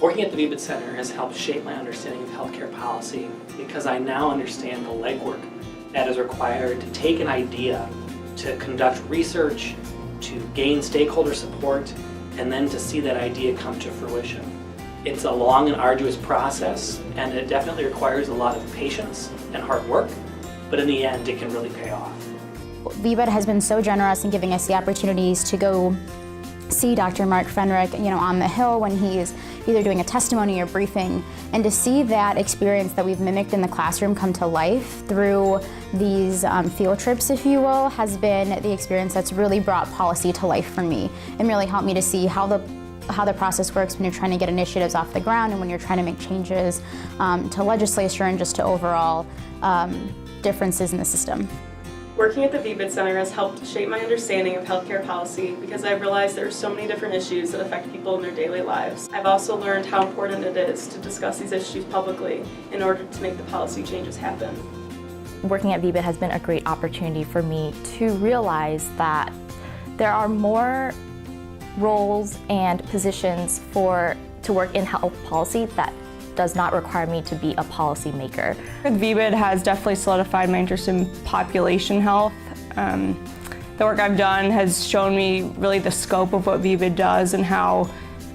Working at the VBID Center has helped shape my understanding of healthcare policy because I now understand the legwork that is required to take an idea, to conduct research, to gain stakeholder support, and then to see that idea come to fruition. It's a long and arduous process, and it definitely requires a lot of patience and hard work, but in the end, it can really pay off. VBID has been so generous in giving us the opportunities to go see Dr. Mark Fenrick, on the Hill when he's either doing a testimony or briefing, and to see that experience that we've mimicked in the classroom come to life through these field trips, if you will, has been the experience that's really brought policy to life for me and really helped me to see how the process works when you're trying to get initiatives off the ground and when you're trying to make changes to legislature and just to overall differences in the system. Working at the VBID Center has helped shape my understanding of healthcare policy because I've realized there are so many different issues that affect people in their daily lives. I've also learned how important it is to discuss these issues publicly in order to make the policy changes happen. Working at VBID has been a great opportunity for me to realize that there are more roles and positions to work in health policy that does not require me to be a policy maker. VBID has definitely solidified my interest in population health. The work I've done has shown me really the scope of what VBID does and how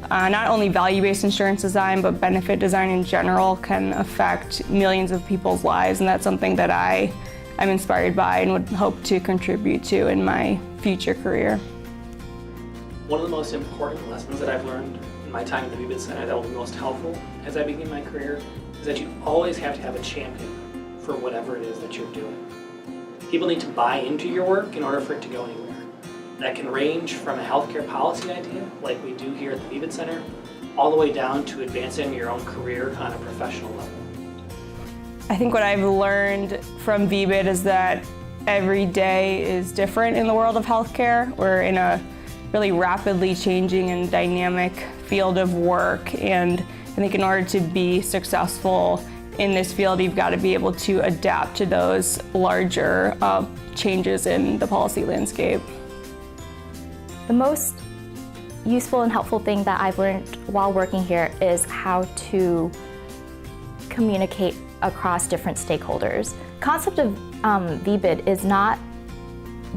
not only value-based insurance design, but benefit design in general can affect millions of people's lives, and that's something that I'm inspired by and would hope to contribute to in my future career. One of the most important lessons that I've learned in my time at the VBID Center that will be most helpful as I begin my career is that you always have to have a champion for whatever it is that you're doing. People need to buy into your work in order for it to go anywhere. That can range from a healthcare policy idea, like we do here at the VBID Center, all the way down to advancing your own career on a professional level. I think what I've learned from VBID is that every day is different in the world of healthcare. We're in a really rapidly changing and dynamic field of work, and I think in order to be successful in this field, you've got to be able to adapt to those larger changes in the policy landscape. The most useful and helpful thing that I've learned while working here is how to communicate across different stakeholders. The concept of VBID is not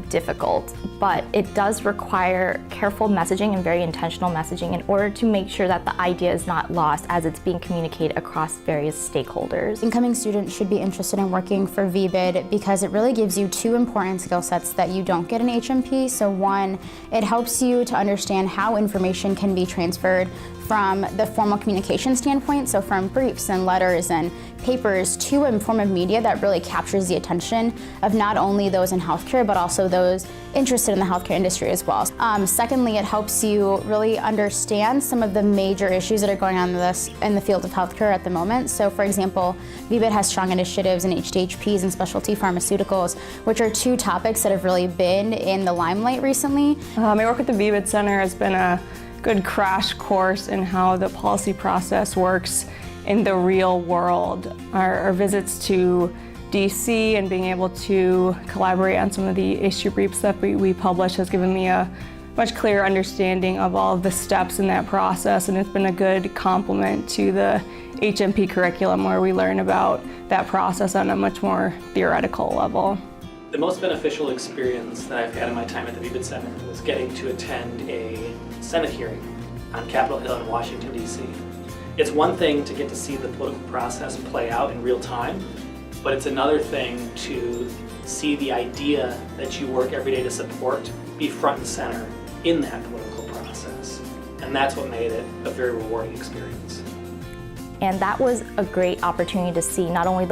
difficult, but it does require careful messaging and very intentional messaging in order to make sure that the idea is not lost as it's being communicated across various stakeholders. Incoming students should be interested in working for VBID because it really gives you two important skill sets that you don't get in HMP. So one, it helps you to understand how information can be transferred from the formal communication standpoint, so from briefs and letters and papers to a form of media that really captures the attention of not only those in healthcare, but also those interested in the healthcare industry as well. Secondly, it helps you really understand some of the major issues that are going on in the field of healthcare at the moment. So for example, VBID has strong initiatives in HDHPs and specialty pharmaceuticals, which are two topics that have really been in the limelight recently. My work at the VBID Center has been a good crash course in how the policy process works in the real world. Our visits to DC and being able to collaborate on some of the issue briefs that we publish has given me a much clearer understanding of all of the steps in that process, and it's been a good complement to the HMP curriculum where we learn about that process on a much more theoretical level. The most beneficial experience that I've had in my time at the VBID Center was getting to attend a Senate hearing on Capitol Hill in Washington, D.C. It's one thing to get to see the political process play out in real time, but it's another thing to see the idea that you work every day to support be front and center in that political process. And that's what made it a very rewarding experience. And that was a great opportunity to see not only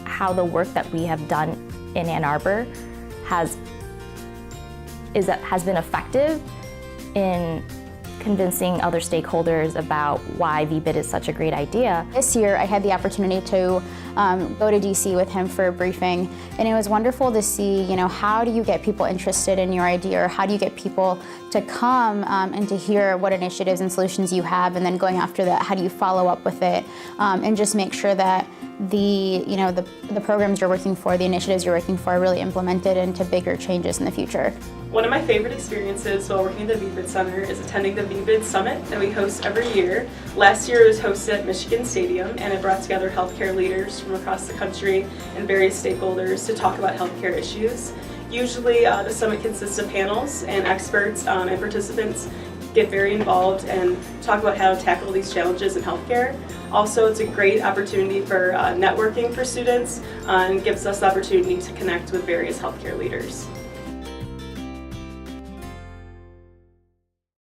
how the work that we have done in Ann Arbor has been effective in convincing other stakeholders about why VBID is such a great idea. This year I had the opportunity to go to DC with him for a briefing, and it was wonderful to see, how do you get people interested in your idea, or how do you get people to come and to hear what initiatives and solutions you have, and then going after that, how do you follow up with it, and just make sure that the programs you're working for, the initiatives you're working for are really implemented into bigger changes in the future. One of my favorite experiences while working at the VBID Center is attending the VBID Summit that we host every year. Last year it was hosted at Michigan Stadium, and it brought together healthcare leaders from across the country and various stakeholders to talk about healthcare issues. Usually the summit consists of panels, and experts and participants get very involved and talk about how to tackle these challenges in healthcare. Also, it's a great opportunity for networking for students and gives us the opportunity to connect with various healthcare leaders.